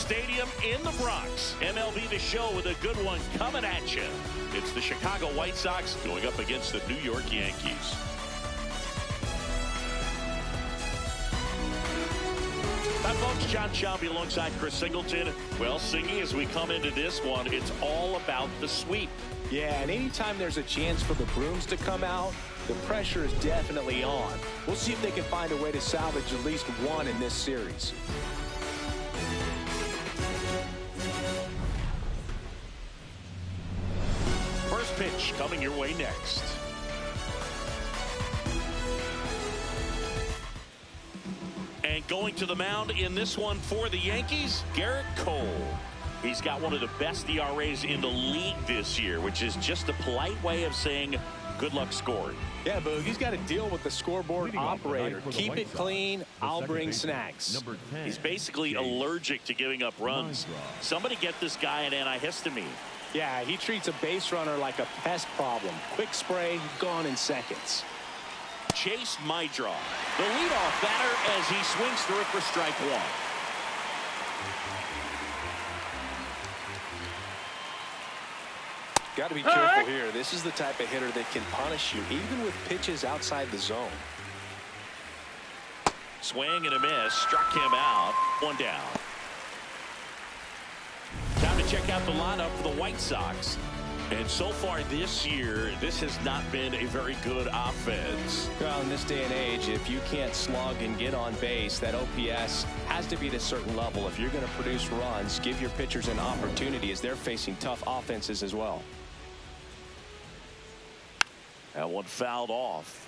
Stadium in the Bronx. MLB The Show with a good one coming at you. It's the Chicago White Sox going up against the New York Yankees. Hi, folks. John Shelby alongside Chris Singleton. Well, Singy, as we come into this one, it's all about the sweep. Yeah, and anytime there's a chance for the brooms to come out, the pressure is definitely on. We'll see if they can find a way to salvage at least one in this series. First pitch coming your way next. And going to the mound in this one for the Yankees, Gerrit Cole. He's got one of the best ERAs in the league this year, which is just a polite way of saying good luck scoring. Yeah, Boog, he's got to deal with the scoreboard operator. Keep it clean, I'll bring snacks. He's basically allergic to giving up runs. Somebody get this guy an antihistamine. Yeah, he treats a base runner like a pest problem. Quick spray, gone in seconds. Chase Mydra, the leadoff batter, as he swings through it for strike one. Got to be careful here. This is the type of hitter that can punish you, even with pitches outside the zone. Swing and a miss. Struck him out. One down. Time to check out the lineup for the White Sox. And so far this year, this has not been a very good offense. Well, in this day and age, if you can't slug and get on base, that OPS has to be at a certain level. If you're going to produce runs, give your pitchers an opportunity as they're facing tough offenses as well. That one fouled off.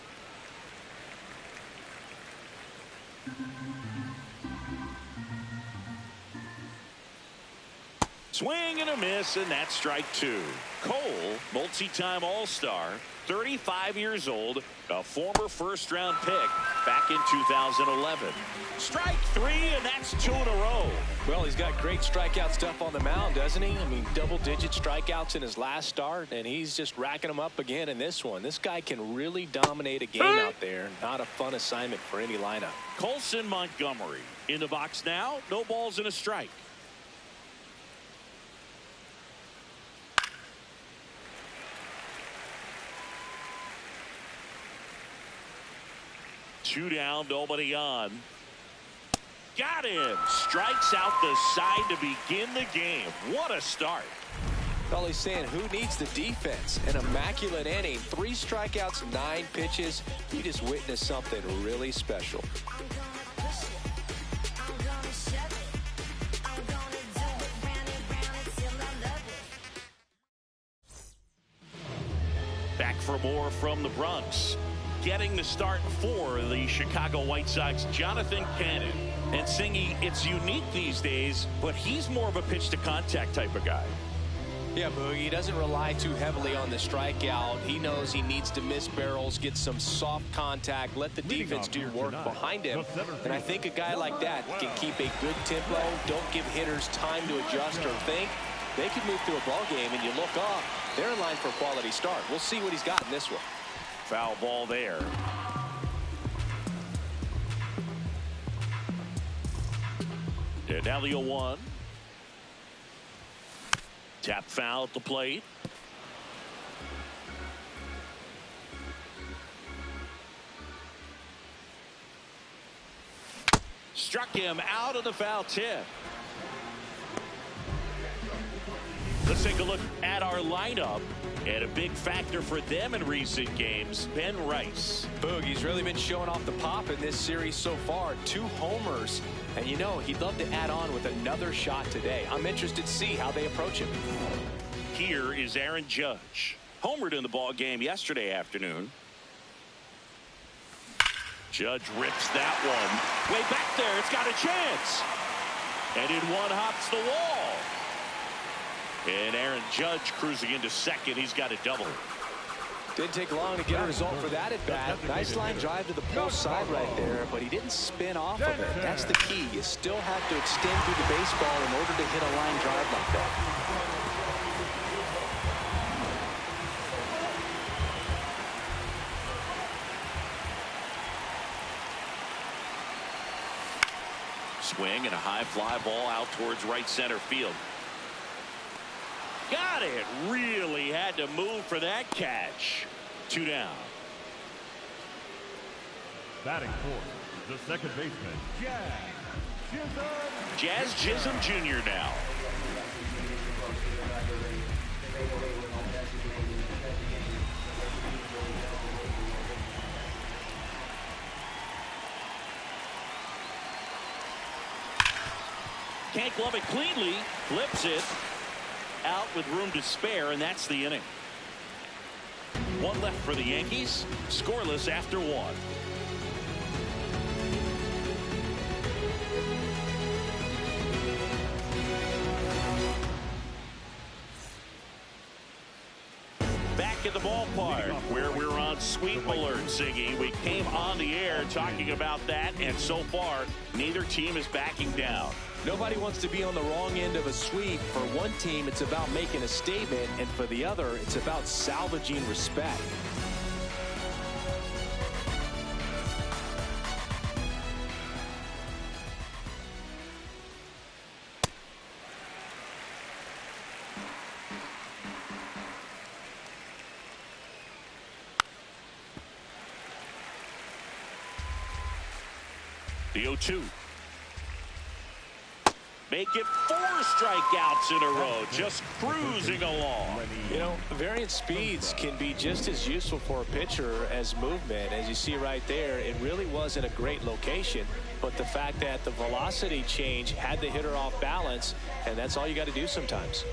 Swing and a miss, and that's strike two. Cole, multi-time All-Star, 35 years old, a former first-round pick back in 2011. Strike three, and that's two in a row. Well, he's got great strikeout stuff on the mound, doesn't he? I mean, double-digit strikeouts in his last start, and he's just racking them up again in this one. This guy can really dominate a game out there. Not a fun assignment for any lineup. Colson Montgomery in the box now. No balls and a strike. Two down, nobody on. Got him. Strikes out the side to begin the game. What a start. Well, he's saying who needs the defense? An immaculate inning. 3 strikeouts, 9 pitches. He just witnessed something really special. Back for more from the Bronx. Getting the start for the Chicago White Sox, Jonathan Cannon. And Singy, it's unique these days, but he's more of a pitch-to-contact type of guy. Yeah, Boogie, he doesn't rely too heavily on the strikeout. He knows he needs to miss barrels, get some soft contact, let the defense do work behind him. And I think a guy like that can keep a good tempo, don't give hitters time to adjust or think. They can move through a ball game, and you look up, they're in line for a quality start. We'll see what he's got in this one. Foul ball there. And now the 0-1. Tap foul at the plate. Struck him out of the foul tip. Let's take a look at our lineup. And a big factor for them in recent games, Ben Rice. Boogie's really been showing off the pop in this series so far. 2 homers. And you know, he'd love to add on with another shot today. I'm interested to see how they approach him. Here is Aaron Judge. Homered in the ball game yesterday afternoon. Judge rips that one. Way back there. It's got a chance. And in one hops the wall. And Aaron Judge cruising into second. He's got a double. Didn't take long to get a result for that at bat. Nice line drive to the pull side right there, but he didn't spin off of it. That's the key. You still have to extend through the baseball in order to hit a line drive like that. Swing and a high fly ball out towards right center field. Got it. Really had to move for that catch. 2 down. Batting fourth, the second baseman, Jazz Chisholm Jr. now. Can't glove it cleanly. Flips it out with room to spare, and that's the inning. 1 left for the Yankees. Scoreless after 1. Back at the ballpark where we're on sweep alert, Siggy. We came on the air talking about that, and so far neither team is backing down. Nobody wants to be on the wrong end of a sweep. For one team, it's about making a statement, and for the other, it's about salvaging respect. The 0-2. Make it 4 strikeouts in a row, just cruising along. You know, variant speeds can be just as useful for a pitcher as movement. As you see right there, it really wasn't a great location, but the fact that the velocity change had the hitter off balance, and that's all you got to do sometimes.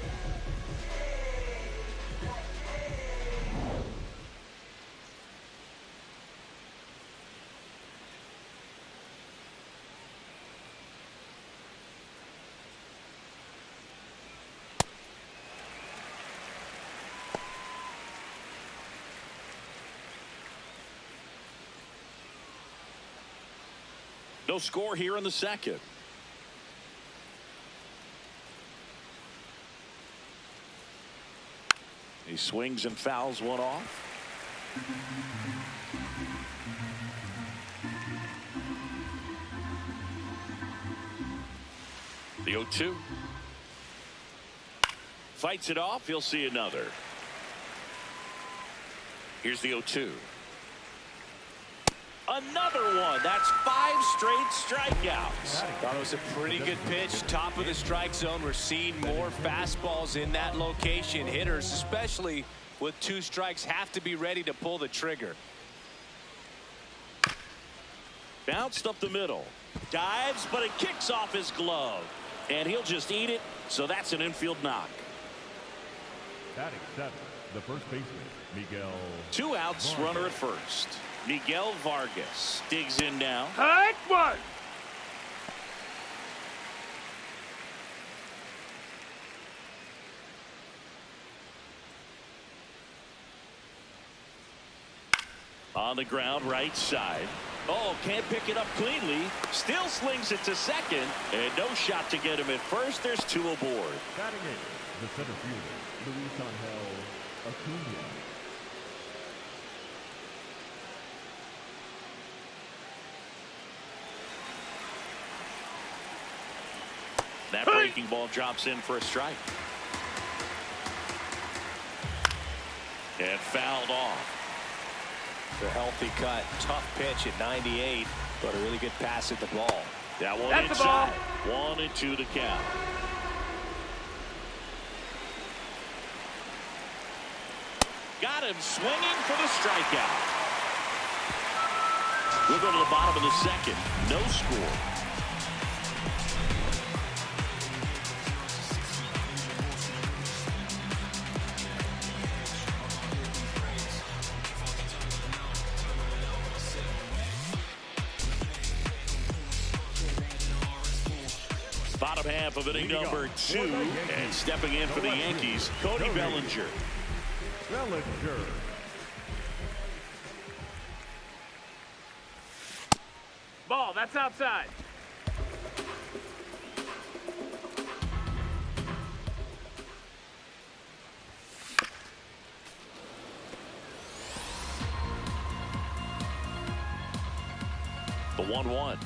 No score here in the second. He swings and fouls one off. The 0-2. Fights it off. He'll see another. Here's the 0-2. Another one. That's 5 straight strikeouts. Thought it was a pretty good pitch. Top of the strike zone. We're seeing more fastballs in that location. Hitters, especially with 2 strikes, have to be ready to pull the trigger. Bounced up the middle. Dives, but it kicks off his glove. And he'll just eat it. So that's an infield knock. Batting 7, the first baseman, Miguel. 2 outs, runner at first. Miguel Vargas digs in now. Hard one. On the ground, right side. Oh, can't pick it up cleanly. Still slings it to second. And no shot to get him at first. There's 2 aboard. Batting 8, the center fielder, Luis Angel Acuna. That breaking ball drops in for a strike. And fouled off. The healthy cut. Tough pitch at 98, but a really good pass at the ball. That one That's inside. 1-2 to count. Got him swinging for the strikeout. We'll go to the bottom of the second. No score. Bottom half of inning number 2, and stepping in for the Yankees, Cody Bellinger. Ball, that's outside. The 1-1.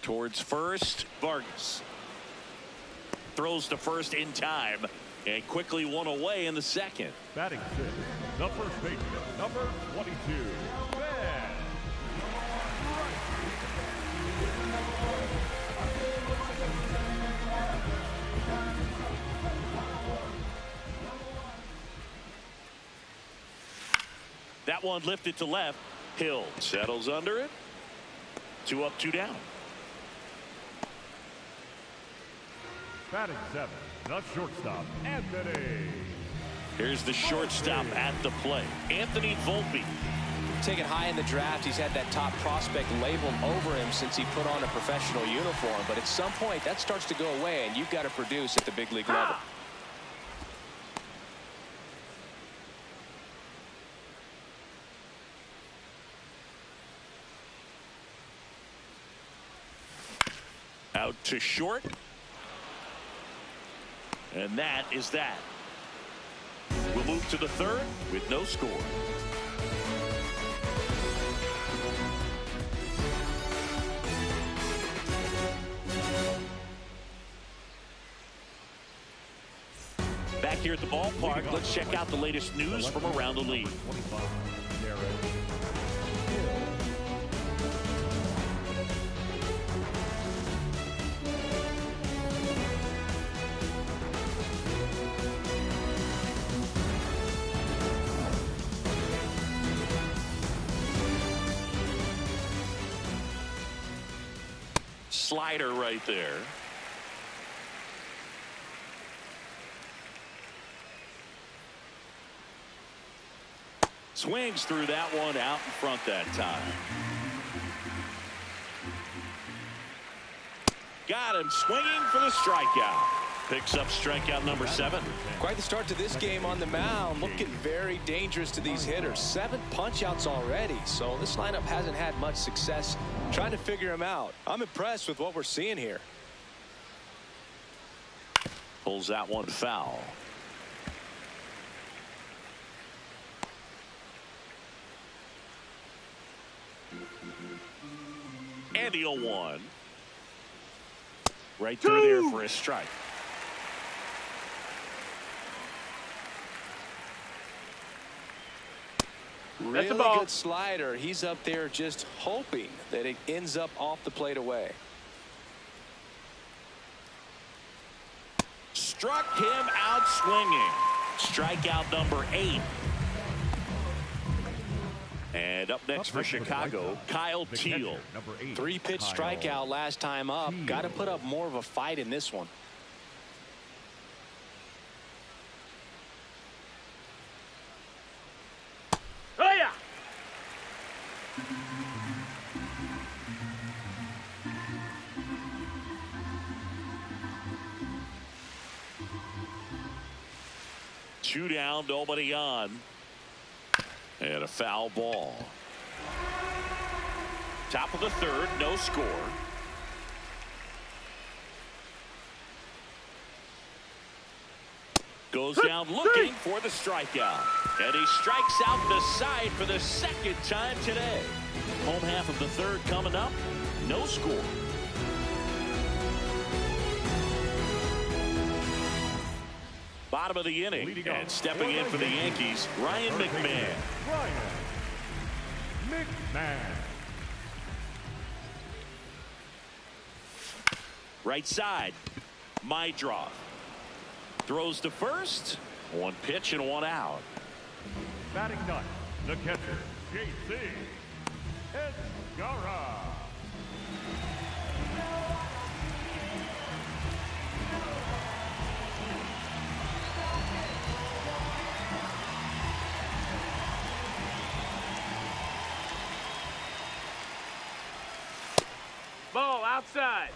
Towards first, Vargas throws to first in time and quickly one away in the second. Batting fifth, the first baseman, number 22, Ben. That one lifted to left. Hill settles under it. 2 up, 2 down. Batting seventh, the shortstop, Anthony. Here's the shortstop at the plate, Anthony Volpe. Taken high in the draft, he's had that top prospect labeled over him since he put on a professional uniform. But at some point, that starts to go away, and you've got to produce at the big league level. Out to short. And that is that. We'll move to the third with no score. Back here at the ballpark, let's check out the latest news from around the league. Slider right there. Swings through that one out in front that time. Got him swinging for the strikeout. Picks up strikeout number 7. Quite the start to this game on the mound. Looking very dangerous to these hitters. 7 punch-outs already. So this lineup hasn't had much success trying to figure him out. I'm impressed with what we're seeing here. Pulls that one foul. And the 0-1. Right through there for a strike. Really good slider. He's up there just hoping that it ends up off the plate away. Struck him out swinging. Strikeout number 8. And up next for Chicago, Kyle Teal. 3-pitch strikeout last time up. Got to put up more of a fight in this one. Oh, yeah. Two down, nobody on. And a foul ball. Top of the third, no score. Goes down looking for the strikeout. And he strikes out the side for the second time today. Home half of the third coming up. No score. Bottom of the inning. And stepping in for the Yankees, Ryan McMahon. Right side. Mydroth. Throws to first. 1 pitch and 1 out. Batting ninth, the catcher, J.C. Esgara. Ball outside.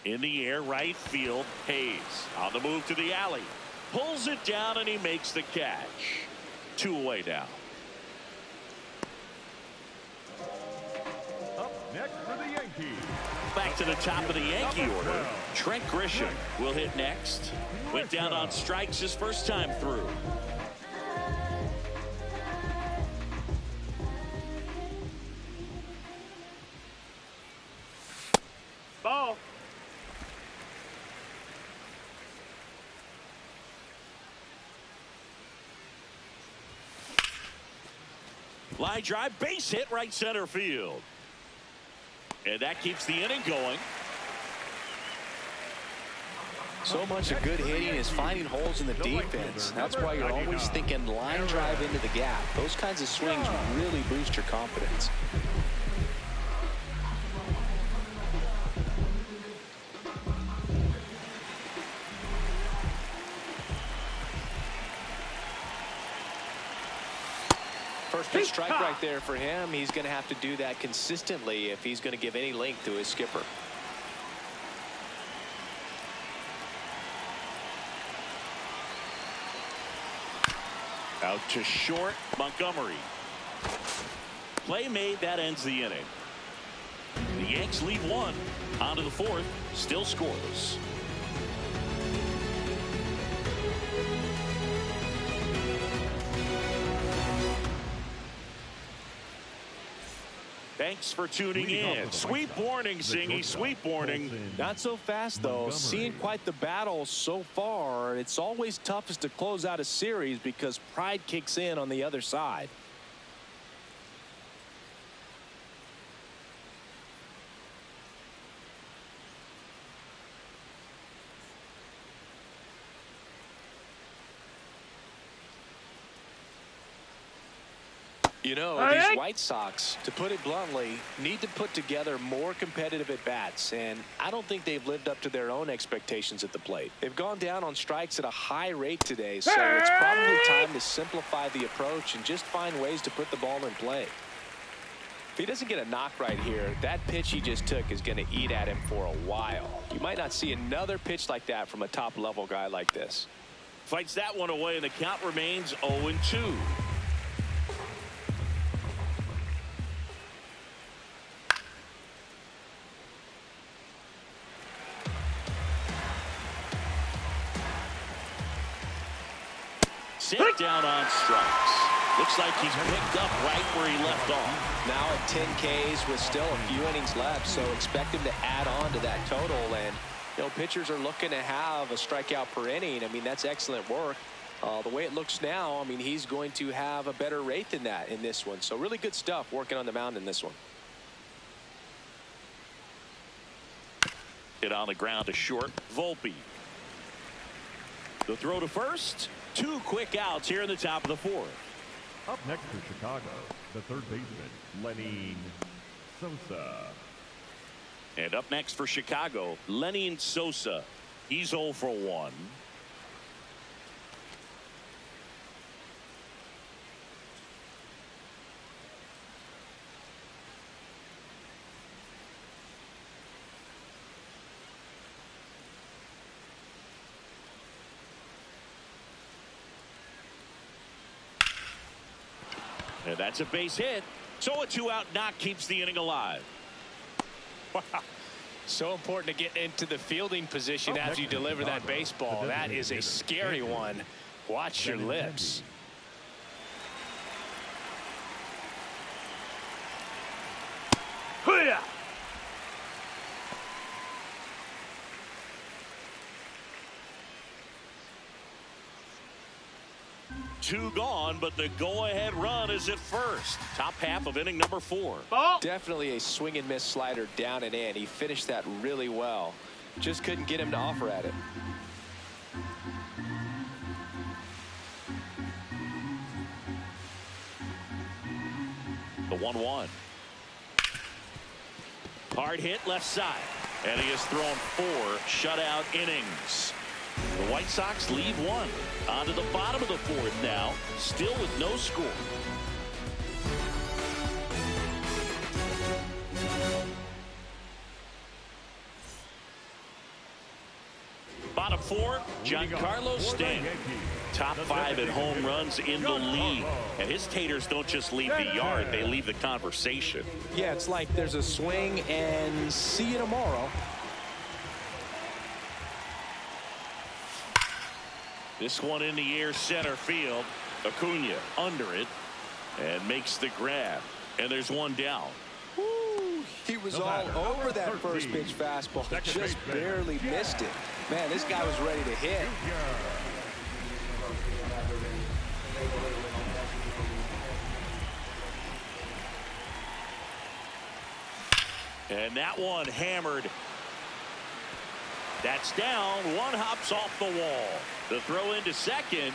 In the air, right field, Hayes on the move to the alley. Pulls it down and he makes the catch. 2 away now. Up next for the Yankees. Back to the top of the Yankee order. Trent Grisham will hit next. Went down on strikes his first time through. Line drive, base hit, right center field. And that keeps the inning going. So much of good hitting is finding holes in the defense. That's why you're always thinking line drive into the gap. Those kinds of swings really boost your confidence. First pitch strike right there for him. He's going to have to do that consistently if he's going to give any length to his skipper. Out to short, Montgomery. Play made, that ends the inning. The Yanks lead one. On to the fourth, still scoreless. Thanks for tuning in. Sweep warning, Singy. Sweep warning. Not so fast, though. Seeing quite the battle so far. It's always toughest to close out a series because pride kicks in on the other side. You know, these White Sox, to put it bluntly, need to put together more competitive at-bats, and I don't think they've lived up to their own expectations at the plate. They've gone down on strikes at a high rate today, so it's probably time to simplify the approach and just find ways to put the ball in play. If he doesn't get a knock right here, that pitch he just took is going to eat at him for a while. You might not see another pitch like that from a top-level guy like this. Fights that one away, and the count remains 0-2. Sit down on strikes. Looks like he's picked up right where he left off. Now at 10 Ks with still a few innings left, so expect him to add on to that total. And, you know, pitchers are looking to have a strikeout per inning. I mean, that's excellent work. The way it looks now, I mean, he's going to have a better rate than that in this one. So really good stuff working on the mound in this one. Hit on the ground to short, Volpe. The throw to first. 2 quick outs here in the top of the fourth. Up next for Chicago, the third baseman, Lenny Sosa. And up next for Chicago, Lenny Sosa. He's 0 for 1. And that's a base hit. So a 2-out knock keeps the inning alive. Wow. So important to get into the fielding position after you deliver that baseball. That is a scary one. Watch your lips. Hoo-yah! 2 gone, but the go-ahead run is at first. Top half of inning number 4. Ball. Definitely a swing and miss slider down and in. He finished that really well. Just couldn't get him to offer at it. The 1-1. Hard hit left side. And he has thrown 4 shutout innings. The White Sox lead 1. On to the bottom of the fourth now, still with no score. Bottom 4, Giancarlo Stanton. Top 5 in home runs in the league. And his taters don't just leave the yard, they leave the conversation. Yeah, it's like there's a swing and see you tomorrow. This one in the air center field. Acuna under it and makes the grab. And there's one down. Woo, he was all over that first pitch fastball. Just barely missed it. Man, this guy was ready to hit. And that one hammered. That's down. One hops off the wall. The throw into second.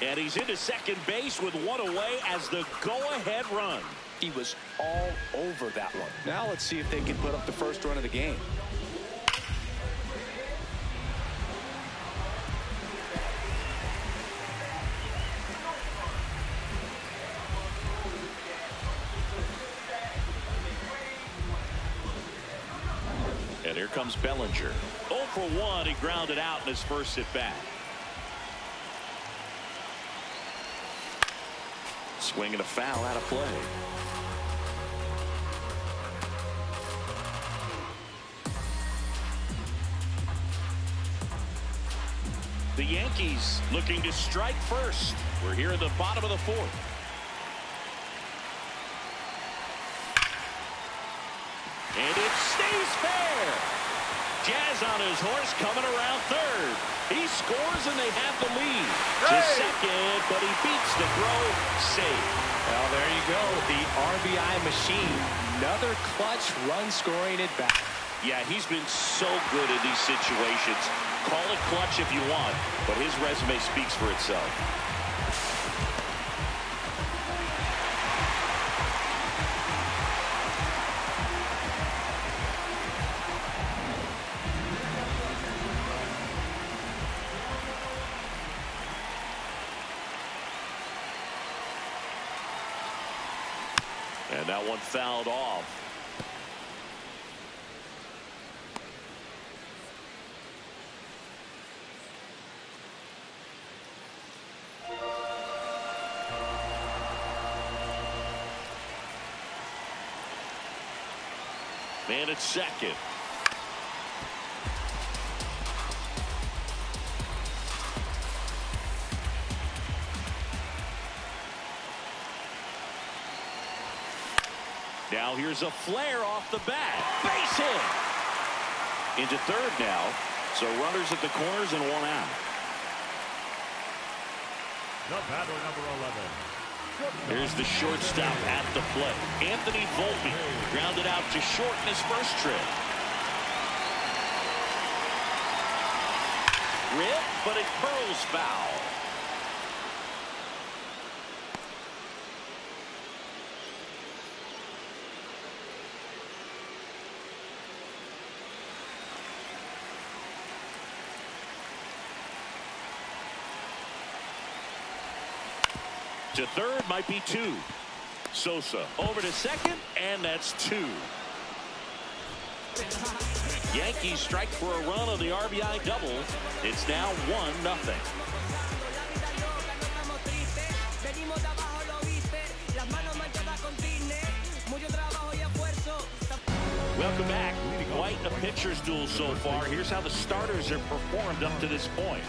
And he's into second base with one away as the go-ahead run. He was all over that one. Now let's see if they can put up the first run of the game. And here comes Bellinger. 0 for 1. He grounded out in his first at bat. Swinging a foul out of play. The Yankees looking to strike first. We're here at the bottom of the fourth. And it stays fair. Jazz on his horse coming around third. He scores and they have the lead. To second, but he beats the throw. Safe. Well, there you go. The RBI machine. Another clutch run scoring at bat. Yeah, he's been so good in these situations. Call it clutch if you want, but his resume speaks for itself. And that one fouled off. Man at second. Now here's a flare off the bat. Base hit. Into third now. So runners at the corners and one out. The batter, number 11. Here's the shortstop at the plate. Anthony Volpe grounded out to short in his first trip. Rip, but it curls foul. To third might be two. Sosa over to second, and that's two. Yankees strike for a run on the RBI double. It's now 1-0. Welcome back. Quite a pitcher's duel so far. Here's how the starters have performed up to this point.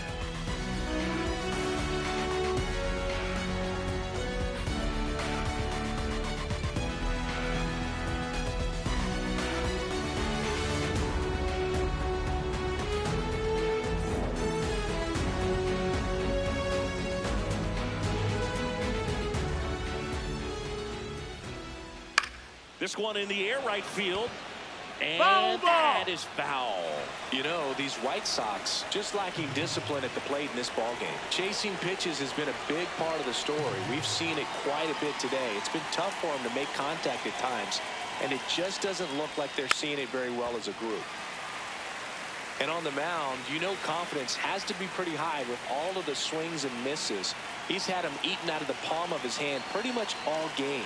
This one in the air right field. And that is foul. You know, these White Sox just lacking discipline at the plate in this ballgame. Chasing pitches has been a big part of the story. We've seen it quite a bit today. It's been tough for them to make contact at times, and it just doesn't look like they're seeing it very well as a group. And on the mound, you know, confidence has to be pretty high with all of the swings and misses. He's had them eaten out of the palm of his hand pretty much all game.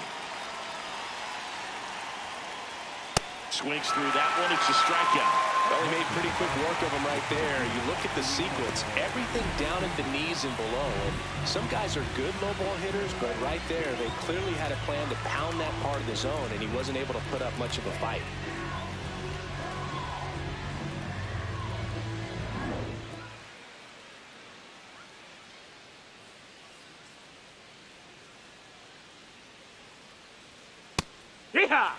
Swings through that one. It's a strikeout. Well, he made pretty quick work of him right there. You look at the sequence, everything down at the knees and below. And some guys are good low ball hitters, but right there, they clearly had a plan to pound that part of the zone, and he wasn't able to put up much of a fight. Yeehaw!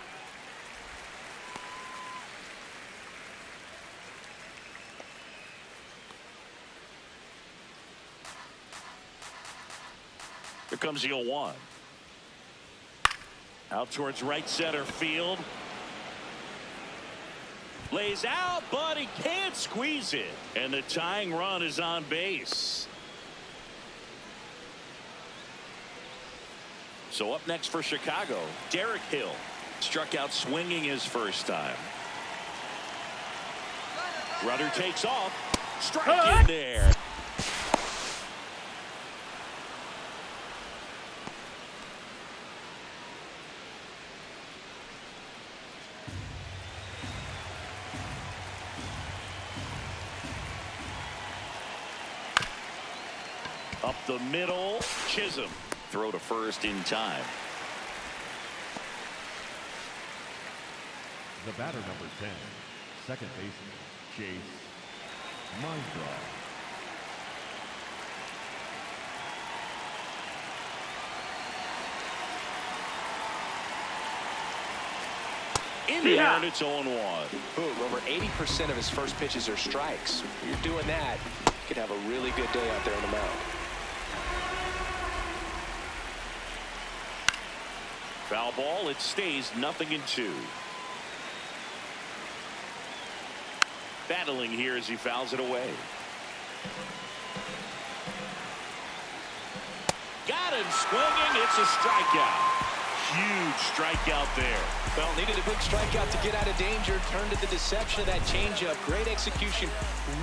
Here comes the 0-1. Out towards right center field. Lays out, but he can't squeeze it. And the tying run is on base. So up next for Chicago, Gerrit Cole. Struck out swinging his first time. Runner takes off. Strike in there. Up the middle, Chisholm. Throw to first in time. The batter, number 10, second baseman, Chase Mindra. In the air, and it's 0-1. Over 80% of his first pitches are strikes. If you're doing that, you could have a really good day out there on the mound. Foul ball. It stays 0-2. Battling here as he fouls it away. Got him swinging. It's a strikeout. Huge strikeout there. Well, needed a big strikeout to get out of danger. Turned to the deception of that changeup. Great execution.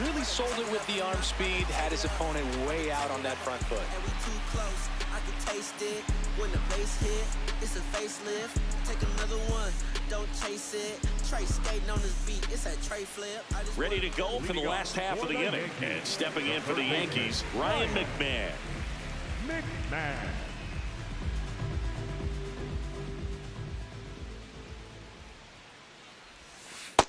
Really sold it with the arm speed. Had his opponent way out on that front foot. And we too close. I can taste it. When the bass hit, it's a facelift. Take another one. Don't chase it. Trey skating on his beat. It's a Trey flip. Ready to go for the last half of the inning. And stepping in for the Yankees, Ryan McMahon.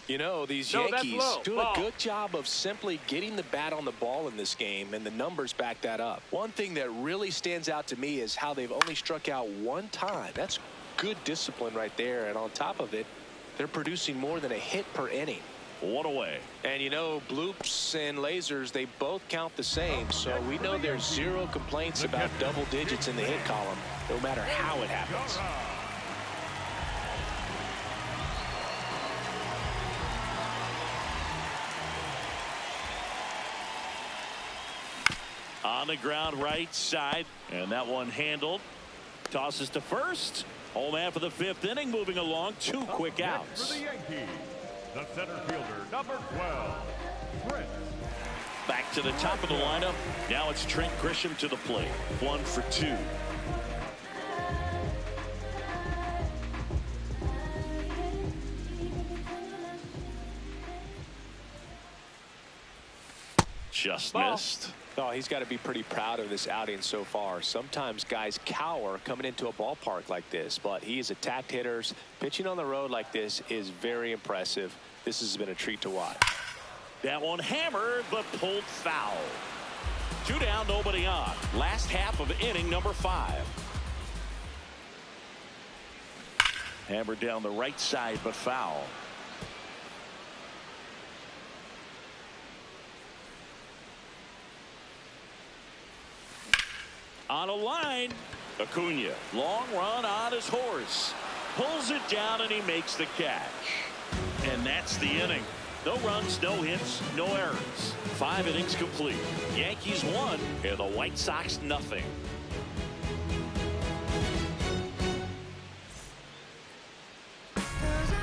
You know, these Yankees do a good job of simply getting the bat on the ball in this game, and the numbers back that up. One thing that really stands out to me is how they've only struck out one time. That's good discipline right there, and on top of it, they're producing more than a hit per inning. One away. And you know, bloops and lasers, they both count the same, so we know there's zero complaints about double digits in the hit column, no matter how it happens. On the ground right side, and that one handled. Tosses to first. Home man for the fifth inning, moving along. 2 quick outs. For the Yankees, the center fielder, number 12, Trent. Back to the top of the lineup. Now it's Trent Grisham to the plate. 1 for 2. Just missed. Oh, he's got to be pretty proud of this outing so far. Sometimes guys cower coming into a ballpark like this, but he's attacked hitters. Pitching on the road like this is very impressive. This has been a treat to watch. That one hammered, but pulled foul. 2 down, nobody on. Last half of inning number 5. Hammered down the right side, but foul. On a line, Acuna, long run on his horse, pulls it down, and he makes the catch. And that's the inning. No runs, no hits, no errors. 5 innings complete. Yankees 1 and the White Sox nothing.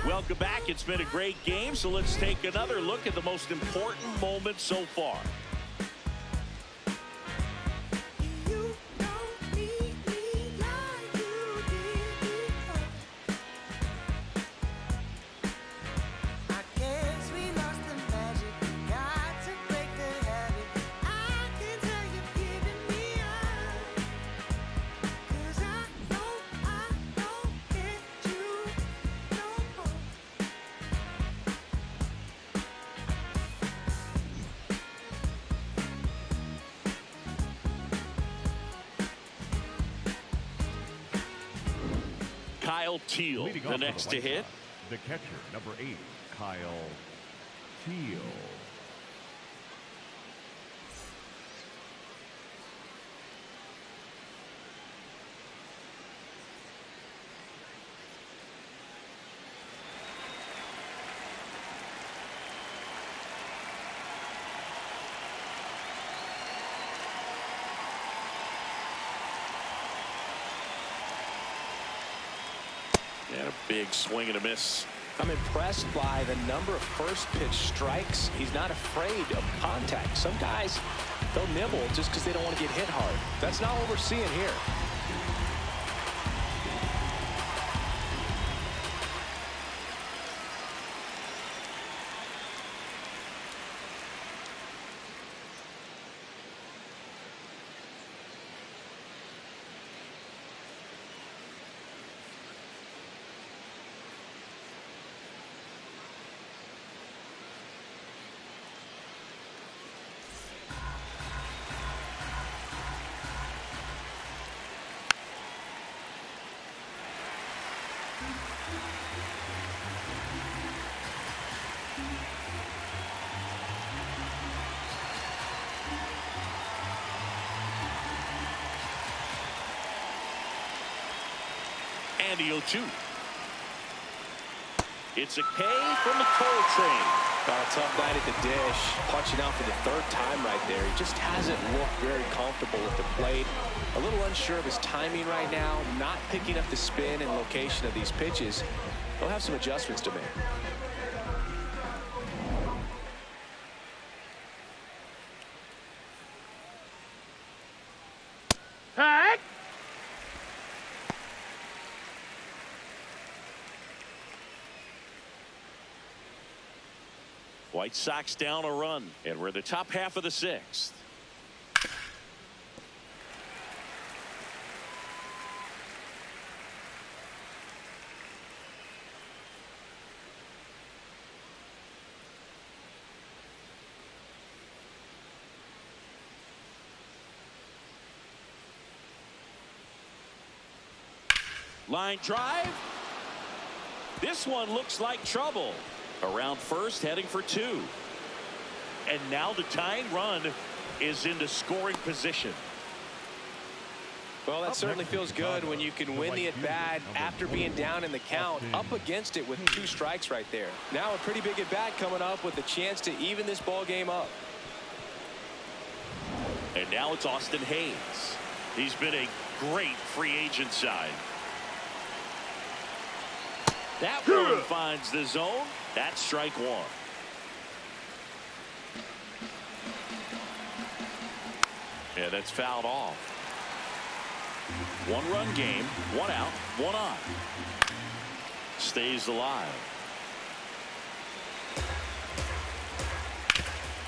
Welcome back. It's been a great game, so let's take another look at the most important moments so far. Kyle Teal, the next to hit. The catcher, number 8, Kyle Teal. And a big swing and a miss. I'm impressed by the number of first pitch strikes. He's not afraid of contact. Some guys, they'll nibble just because they don't want to get hit hard. That's not what we're seeing here. And the 0-2. It's a K from the Cole train. Got a tough night at the dish, punching out for the third time right there. He just hasn't looked very comfortable at the plate. A little unsure of his timing right now, not picking up the spin and location of these pitches. He'll have some adjustments to make. Hey! White Sox down a run, and we're in the top half of the 6th. Line drive. This one looks like trouble. Around first, heading for 2. And now the tying run is into scoring position. Well, that certainly feels good when you can win the at-bat after being down in the count, up against it with 2 strikes right there. Now a pretty big at-bat coming up with a chance to even this ball game up. And now it's Austin Hayes. He's been a great free agent sign. That one finds the zone. That's strike 1. Yeah, that's fouled off. 1-run game, 1 out, 1 on. Stays alive.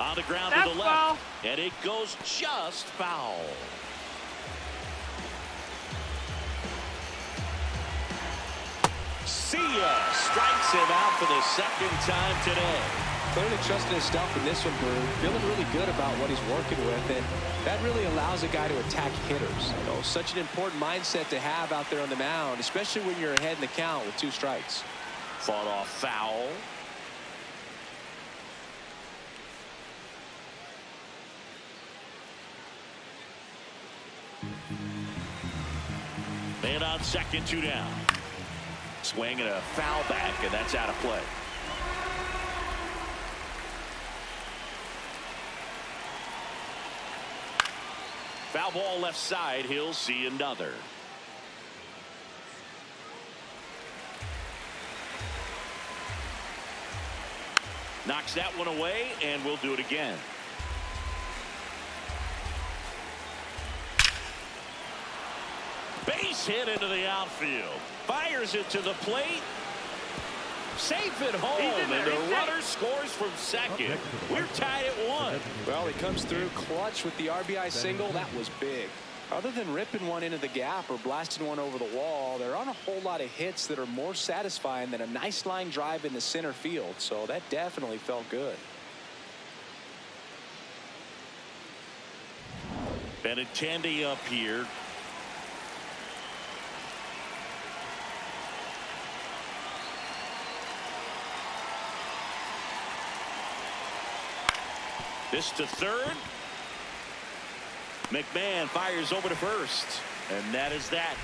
On the ground to the left. Foul. And it goes just foul. See ya. Strikes him out for the 2nd time today. Clearly trusting his stuff in this one, Brew. Feeling really good about what he's working with, and that really allows a guy to attack hitters. You know, such an important mindset to have out there on the mound, especially when you're ahead in the count with 2 strikes. Fought off foul. Man on second, 2 down. Swing and a foul back, and that's out of play. Foul ball left side. He'll see another. Knocks that one away, and we'll do it again. Base hit into the outfield. Fires it to the plate. Safe at home, and the runner scores from second. We're tied at 1. Well, he comes through clutch with the RBI single. That was big. Other than ripping one into the gap or blasting one over the wall, there aren't a whole lot of hits that are more satisfying than a nice line drive in the center field. So that definitely felt good. Benintendi up here. This to third. McMahon fires over to first. And that is that.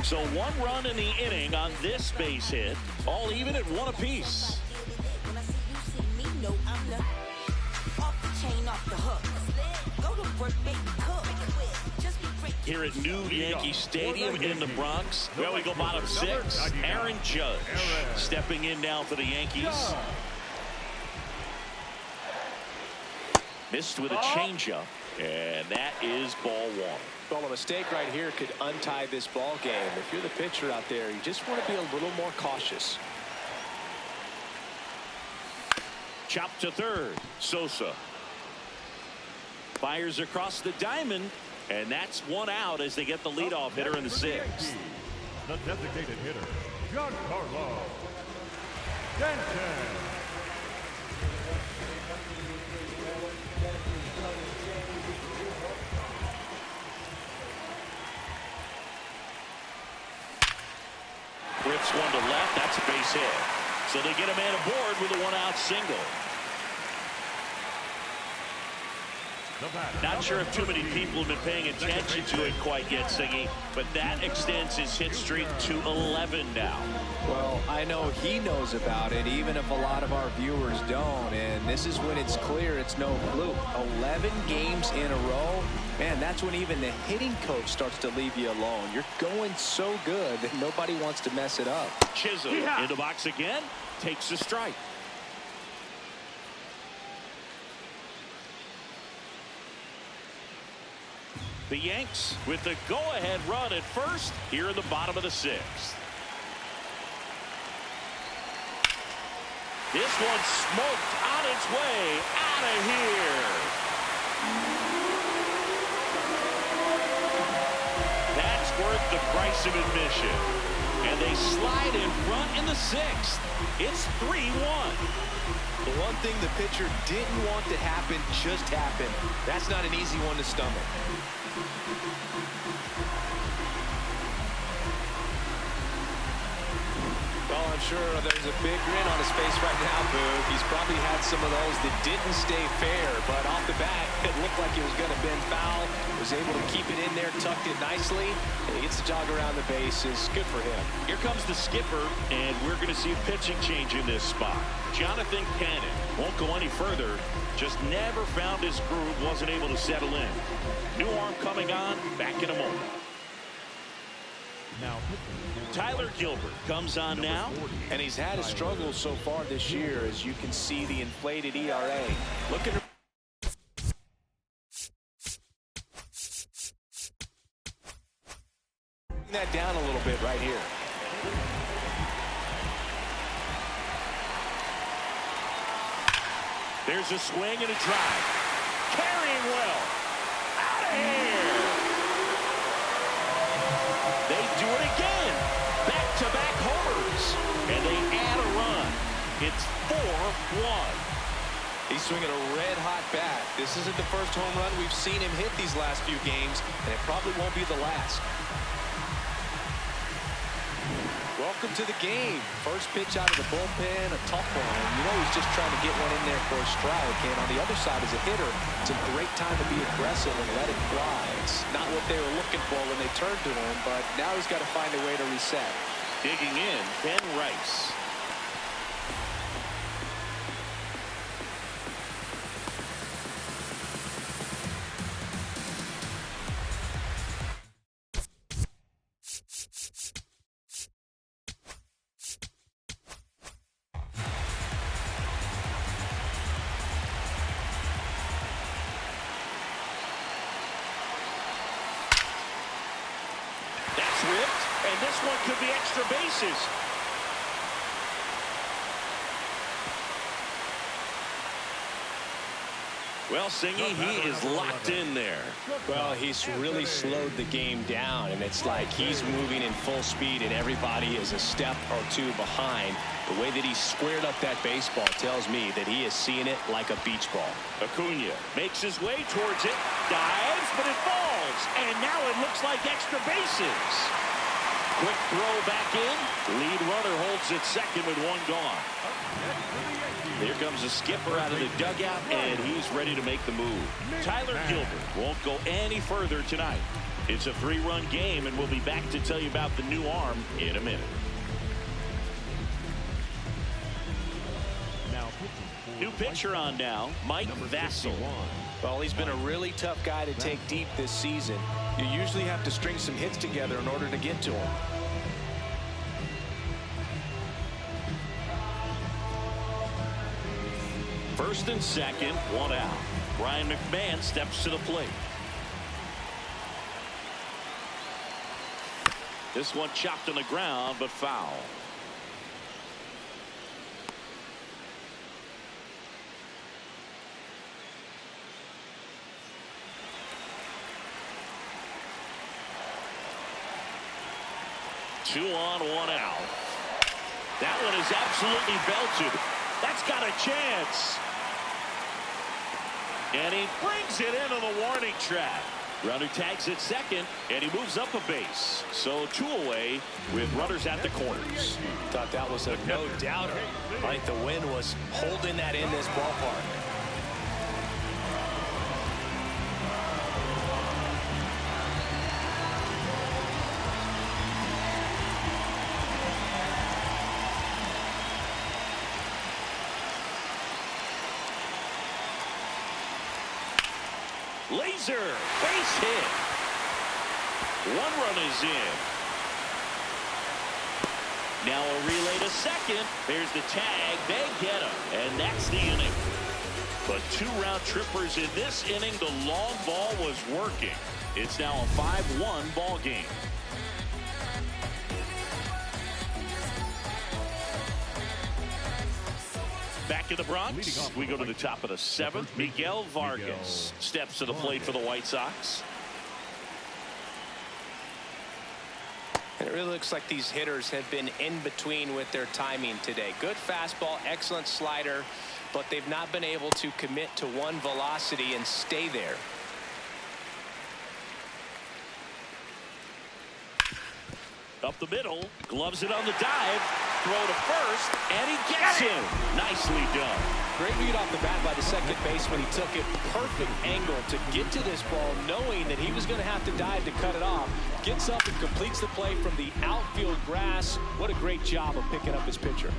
So 1 run in the inning on this base hit. All even at 1 apiece. Here at new Yankee Stadium in the Bronx. Well, we go bottom 6. Aaron Judge stepping in now for the Yankees. Missed with a changeup, and that is ball 1. Well, a mistake right here could untie this ball game. If you're the pitcher out there, you just want to be a little more cautious. Chop to third. Sosa fires across the diamond, and that's 1 out as they get the leadoff hitter in the 6th. The designated hitter, Giancarlo Stanton. Rips one to left. That's a base hit. So they get a man aboard with a 1-out single. Not sure if too many people have been paying attention to it quite yet, Siggy, but that extends his hit streak to 11 now. Well, I know he knows about it, even if a lot of our viewers don't. And this is when it's clear it's no fluke. 11 games in a row. Man, that's when even the hitting coach starts to leave you alone. You're going so good that nobody wants to mess it up. Chisholm in the box again. Takes a strike. The Yanks with the go-ahead run at first here in the bottom of the 6th. This one smoked on its way out of here. That's worth the price of admission. And they slide in front in the 6th. It's 3-1. The one thing the pitcher didn't want to happen just happened. That's not an easy one to stomach. Well, I'm sure there's a big grin on his face right now, Boog. He's probably had some of those that didn't stay fair, but off the bat, it looked like it was going to bend foul. Was able to keep it in there, tucked it nicely, and he gets the jog around the bases. Good for him. Here comes the skipper, and we're going to see a pitching change in this spot. Jonathan Cannon won't go any further. Just never found his groove, wasn't able to settle in. New arm coming on, back in a moment. Now, Tyler Gilbert comes on now, and he's had his struggles so far this year, as you can see the inflated ERA. Looking to bring that down a little bit right here. There's a swing and a drive. Carrying well. Out of here. They do it again. Back-to-back homers. And they add a run. It's 4-1. He's swinging a red-hot bat. This isn't the first home run we've seen him hit these last few games, and it probably won't be the last. Welcome to the game. First pitch out of the bullpen, a tough one. You know he's just trying to get one in there for a strike. And on the other side, as a hitter, it's a great time to be aggressive and let it fly. It's not what they were looking for when they turned to him, but now he's got to find a way to reset. Digging in, Ben Rice. Ripped, and this one could be extra bases. Well, Singy, he is locked in there. Well, he's really slowed the game down, and it's like he's moving in full speed, and everybody is a step or two behind. The way that he squared up that baseball tells me that he is seeing it like a beach ball. Acuna makes his way towards it, dives, but it falls, and now it looks like extra bases. Quick throw back in. Lead runner holds it second with one gone. Here comes the skipper out of the dugout, and he's ready to make the move. Tyler Gilbert won't go any further tonight. It's a 3-run game, and we'll be back to tell you about the new arm in a minute. New pitcher on now, Mike Vassell. Well, he's been a really tough guy to take deep this season. You usually have to string some hits together in order to get to him. First and second, one out. Ryan McMahon steps to the plate. This one chopped on the ground, but foul. Two on, one out. That one is absolutely belted. That's got a chance. And he brings it into the warning track. Runner tags at second, and he moves up a base. So 2 away with runners at the corners. Thought that was a no-doubter. I think the wind was holding that in this ballpark. Laser base hit. 1 run is in. Now a relay to second. There's the tag. They get him. And that's the inning. But 2 round trippers in this inning. The long ball was working. It's now a 5-1 ball game. Back in the Bronx, we go to the top of the 7th. Miguel Vargas steps to the plate for the White Sox. And it really looks like these hitters have been in between with their timing today. Good fastball, excellent slider, but they've not been able to commit to one velocity and stay there. Up the middle, gloves it on the dive, throw to first, and he gets him. Nicely done. Great read off the bat by the second baseman. He took it perfect angle to get to this ball, knowing that he was going to have to dive to cut it off. Gets up and completes the play from the outfield grass. What a great job of picking up his pitcher.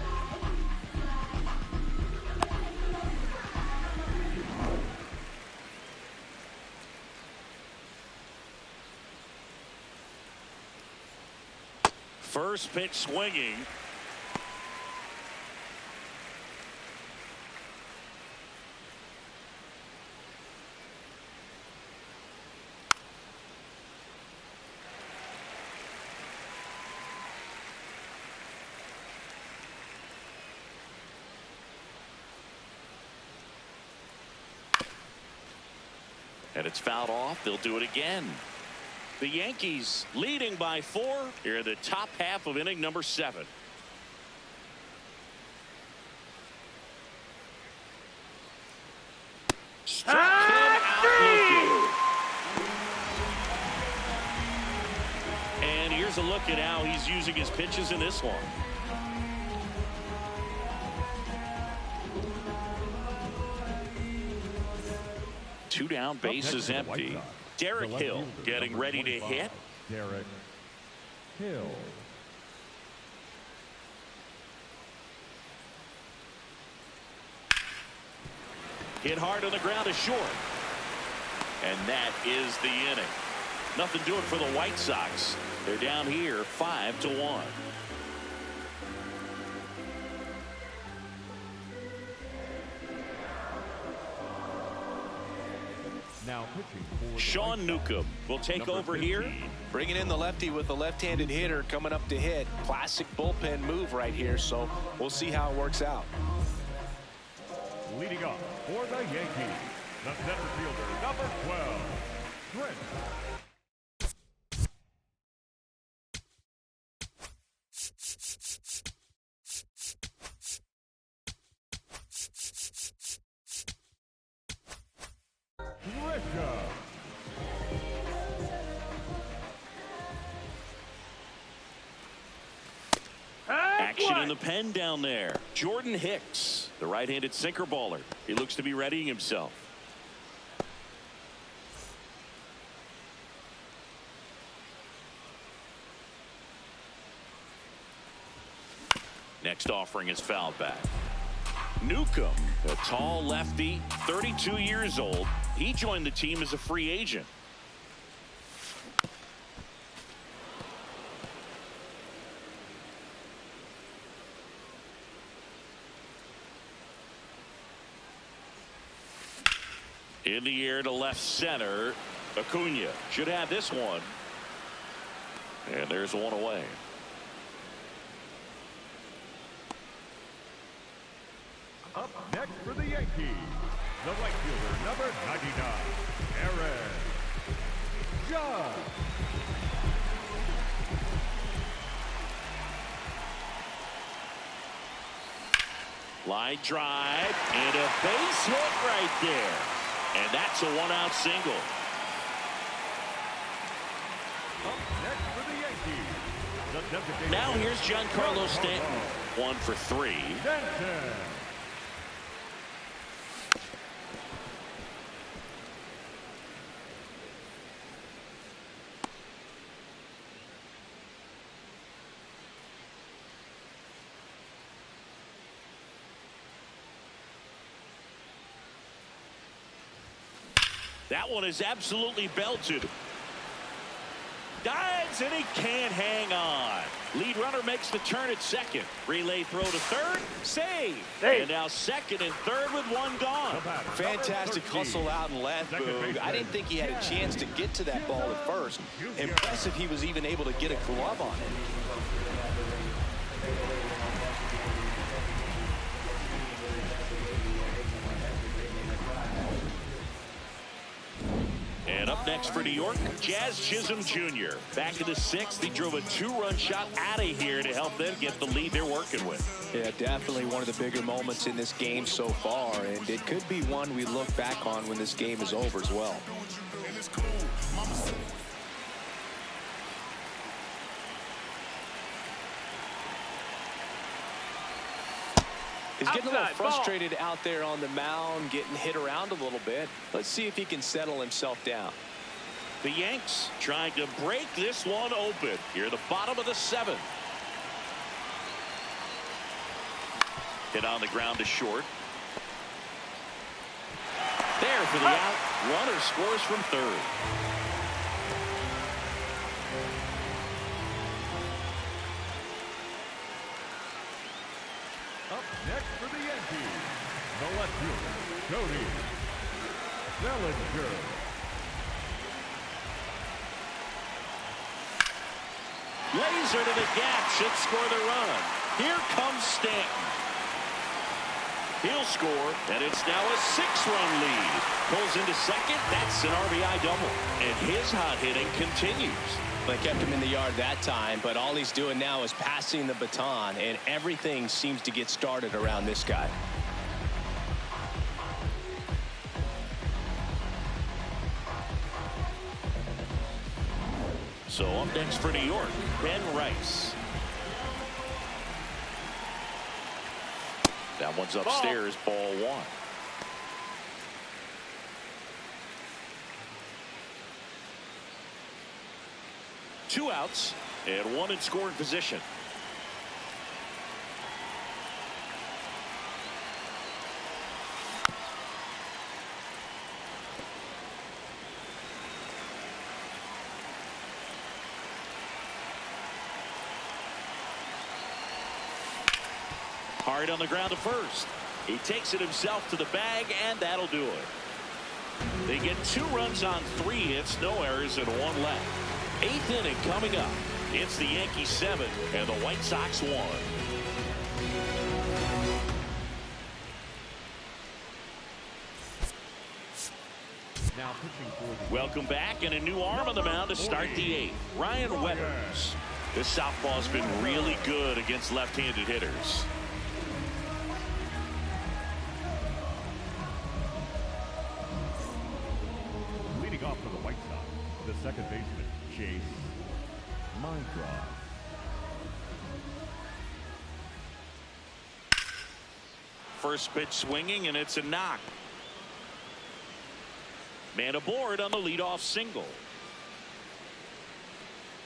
First pitch swinging. And it's fouled off. They'll do it again. The Yankees leading by 4 here in the top half of inning number 7. Struck him out looking. And here's a look at how he's using his pitches in this one. Two down, base is empty. Gerrit Cole getting ready to hit. Gerrit Cole. Hit hard on the ground to short. And that is the inning. Nothing doing for the White Sox. They're down here 5-1. Now pitching for Sean Newcomb will take over here. Bringing in the lefty with the left-handed hitter coming up to hit. Classic bullpen move right here, so we'll see how it works out. Leading off for the Yankees, the center fielder, number 12, Gerrit. Action in the pen down there. Jordan Hicks, the right-handed sinker baller. He looks to be readying himself. Next offering is fouled back. Newcomb, a tall lefty, 32 years old. He joined the team as a free agent. In the air to left center. Acuna should have this one. And there's one away. Up next for the Yankees, the right fielder, number 99, Aaron Judge. Line drive and a base hit right there. And that's a one-out single. Up next for the Yankees, the designated Now here's Giancarlo Stanton. 1 for 3. Stanton. That one is absolutely belted. Dives and he can't hang on. Lead runner makes the turn at second. Relay throw to third. Save. And now second and third with one gone. Fantastic hustle out and left, Boog. I didn't think he had a chance to get to that ball at first. Impressive he was even able to get a glove on it. And up next for New York, Jazz Chisholm Jr. Back in the 6th, he drove a 2-run shot out of here to help them get the lead they're working with. Yeah, definitely one of the bigger moments in this game so far, and it could be one we look back on when this game is over as well. He's getting a little frustrated out there on the mound, getting hit around a little bit. Let's see if he can settle himself down. The Yanks trying to break this one open here at the bottom of the 7th. Hit on the ground to short. There for the out. Runner scores from third. Up next for the Yankees, the left fielder, Cody Bellinger. Laser to the gap should score the run. Here comes Stanton. He'll score, and it's now a 6-run lead. Pulls into second. That's an RBI double. And his hot hitting continues. They kept him in the yard that time, but all he's doing now is passing the baton, and everything seems to get started around this guy. So up next for New York, Ben Rice. That one's upstairs, ball 1. Two outs and one in scoring position. Hard on the ground to first. He takes it himself to the bag, and that'll do it. They get 2 runs on 3 hits, no errors, and 1 left. 8th inning coming up. It's the Yankees 7 and the White Sox 1. Now pitching for the Welcome back, and a new arm on the mound to start the 8th. Ryan Weathers. This southpaw's been really good against left-handed hitters. leading off for the White Sox, the second baseman, Chase Mindra. First pitch swinging, and it's a knock. Man aboard on the leadoff single.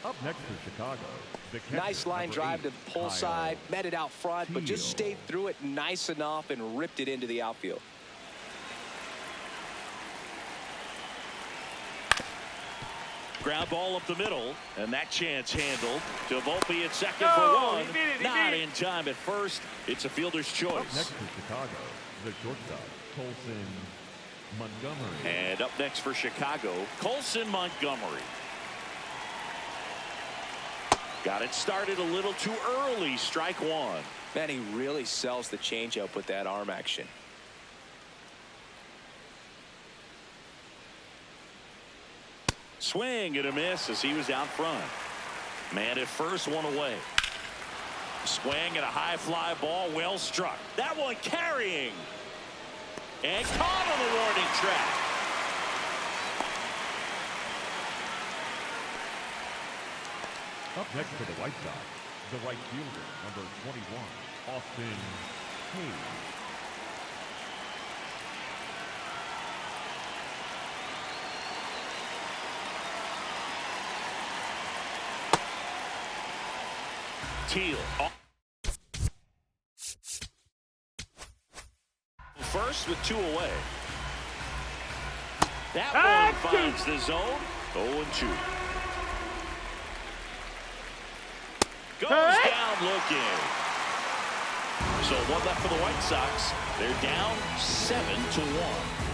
Up next for Chicago, the catcher, Nice line drive to the pull side, met it out front, but just stayed through it nice enough and ripped it into the outfield. Ground ball up the middle, and that chance handled. To Volpe at second for one. Not in time at first. It's a fielder's choice. Up next for Chicago, the shortstop, Colson Montgomery. And up next for Chicago, Colson Montgomery. Got it started a little too early. Strike one. Man, he really sells the changeup with that arm action. Swing and a miss as he was out front. Man at first, one away. Swing and a high fly ball, well struck. That one carrying. And caught on the warning track. Up next for the White Sox, the right fielder, number 21, Austin Hayes. Teal. First with two away. That one finds the zone. 0-2. Goes down looking. So one left for the White Sox. They're down 7-1.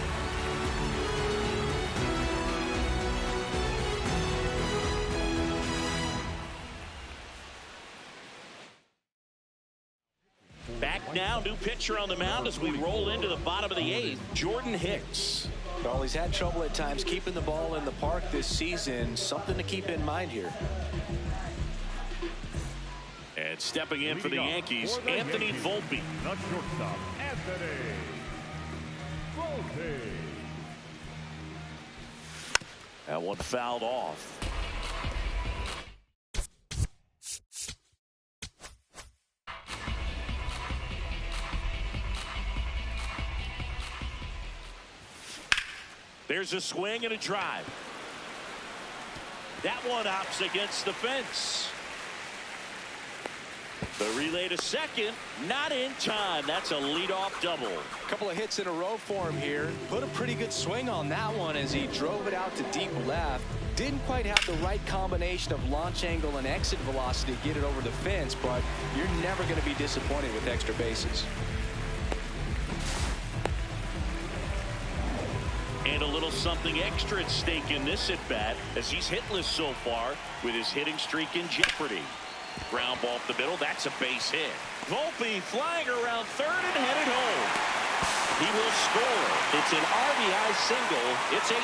Back now, new pitcher on the mound as we roll into the bottom of the 8th, Jordan Hicks. Well, he's had trouble at times keeping the ball in the park this season. Something to keep in mind here. And stepping in for the Yankees, Anthony Volpe. Not shortstop, Anthony Volpe. That one fouled off. There's a swing and a drive. That one hops against the fence. The relay to second, not in time. That's a leadoff double. A couple of hits in a row for him here. Put a pretty good swing on that one as he drove it out to deep left. Didn't quite have the right combination of launch angle and exit velocity to get it over the fence, but you're never going to be disappointed with extra bases. And a little something extra at stake in this at-bat as he's hitless so far with his hitting streak in jeopardy. Ground ball up the middle. That's a base hit. Volpe flying around third and headed home. He will score. It's an RBI single. It's 8-1.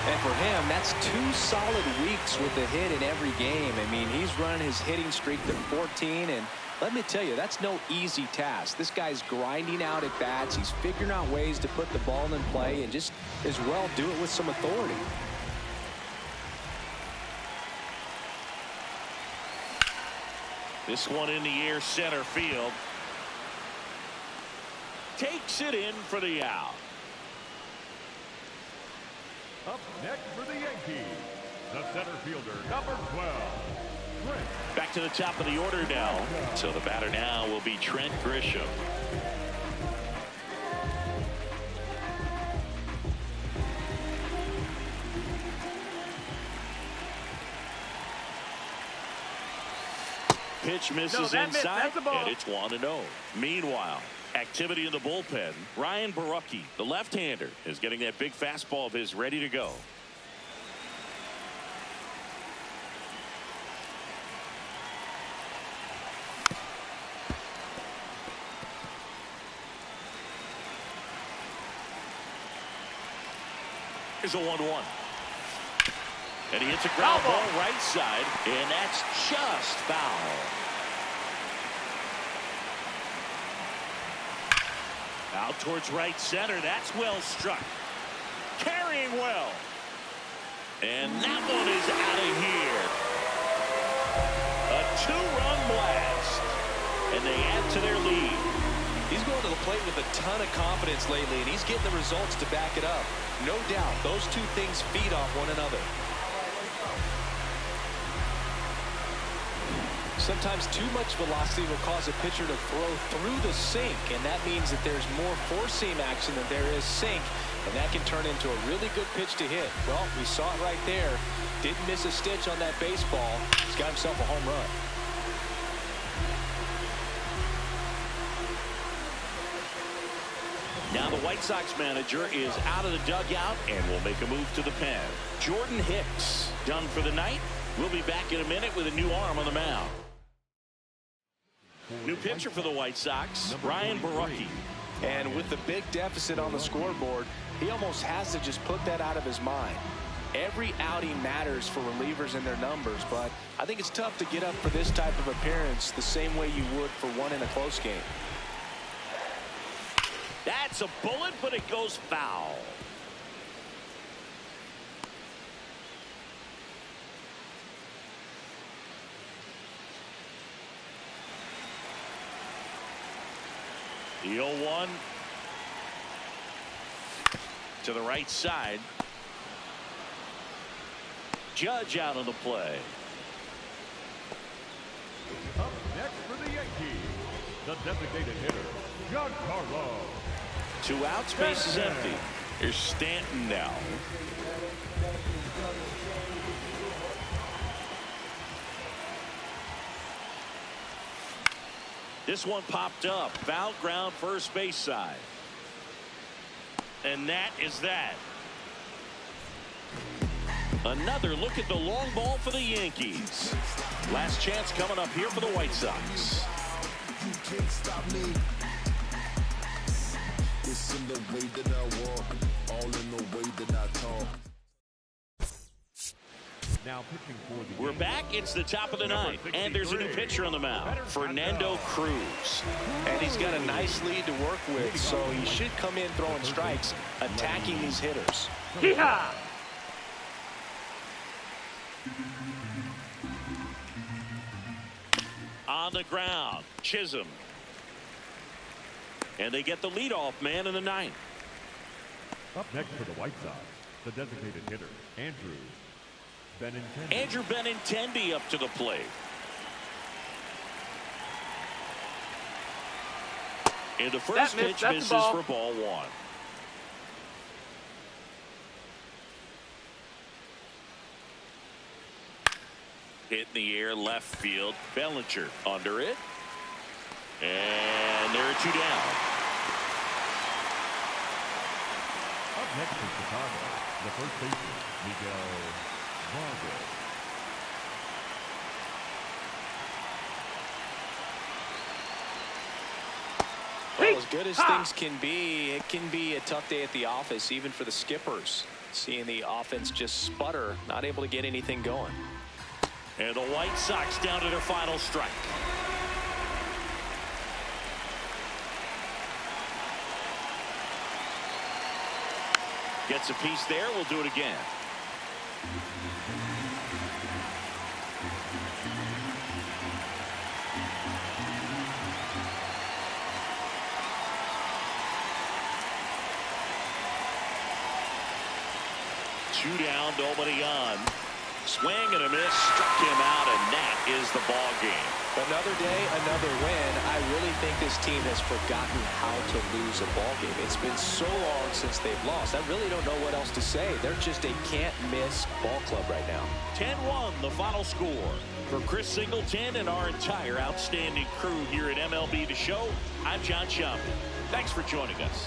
And for him, that's 2 solid weeks with a hit in every game. I mean, he's running his hitting streak to 14, and let me tell you, that's no easy task. This guy's grinding out at bats. He's figuring out ways to put the ball in play and just as well do it with some authority. This one in the air, center field. Takes it in for the out. Up next for the Yankees, the center fielder, number 12. Back to the top of the order now. So the batter now will be Trent Grisham. Pitch misses inside, and it's 1-0. Meanwhile, activity in the bullpen. Ryan Borucki, the left-hander, is getting that big fastball of his ready to go. Here's a 1-1. And he hits a ground ball right side, and that's just foul. Out towards right center. That's well struck. Carrying well. And that one is out of here. A 2-run blast. And they add to their lead. He's going to the plate with a ton of confidence lately, and he's getting the results to back it up. No doubt, those two things feed off one another. Sometimes too much velocity will cause a pitcher to throw through the sink, and that means that there's more four-seam action than there is sink, and that can turn into a really good pitch to hit. Well, we saw it right there. Didn't miss a stitch on that baseball. He's got himself a home run. Now the White Sox manager is out of the dugout and will make a move to the pen. Jordan Hicks done for the night. We'll be back in a minute with a new arm on the mound. New pitcher for the White Sox, Ryan Borucki. And with the big deficit on the scoreboard, he almost has to just put that out of his mind. Every outing matters for relievers and their numbers, but I think it's tough to get up for this type of appearance the same way you would for one in a close game. That's a bullet, but it goes foul. The 0-1 to the right side. Judge out on the play. Up next for the Yankees, the designated hitter, Giancarlo. 2 outs, base is empty. Here's Stanton now. This one popped up. Foul ground, first base side. And that is that. Another look at the long ball for the Yankees. Last chance coming up here for the White Sox. You can't stop me. It's in the way that I walk, all in the way that I talk. Now pitching for the We're back. It's the top of the ninth, and there's a new pitcher on the mound, Fernando Cruz. And he's got a nice lead to work with, so he should come in throwing strikes, attacking these hitters. Yeehaw! On the ground, Chisholm. And they get the leadoff man in the ninth. Up next for the White Sox, the designated hitter, Andrew Benintendi. Andrew Benintendi up to the plate. And the first pitch misses for ball 1. Hit in the air, left field. Bellinger under it. And there are 2 down. Up next in Chicago, the first baseman, Miguel Vargas. Well, as good as things can be, it can be a tough day at the office, even for the skippers. Seeing the offense just sputter, not able to get anything going. And the White Sox down to their final strike. Gets a piece there. We'll do it again. Two down, nobody on. Swing and a miss, struck him out, and that is the ball game. Another day, another win. I really think this team has forgotten how to lose a ball game. It's been so long since they've lost. I really don't know what else to say. They're just a can't-miss ball club right now. 10-1, the final score. For Chris Singleton and our entire outstanding crew here at MLB The Show, I'm John Schaumburg. Thanks for joining us.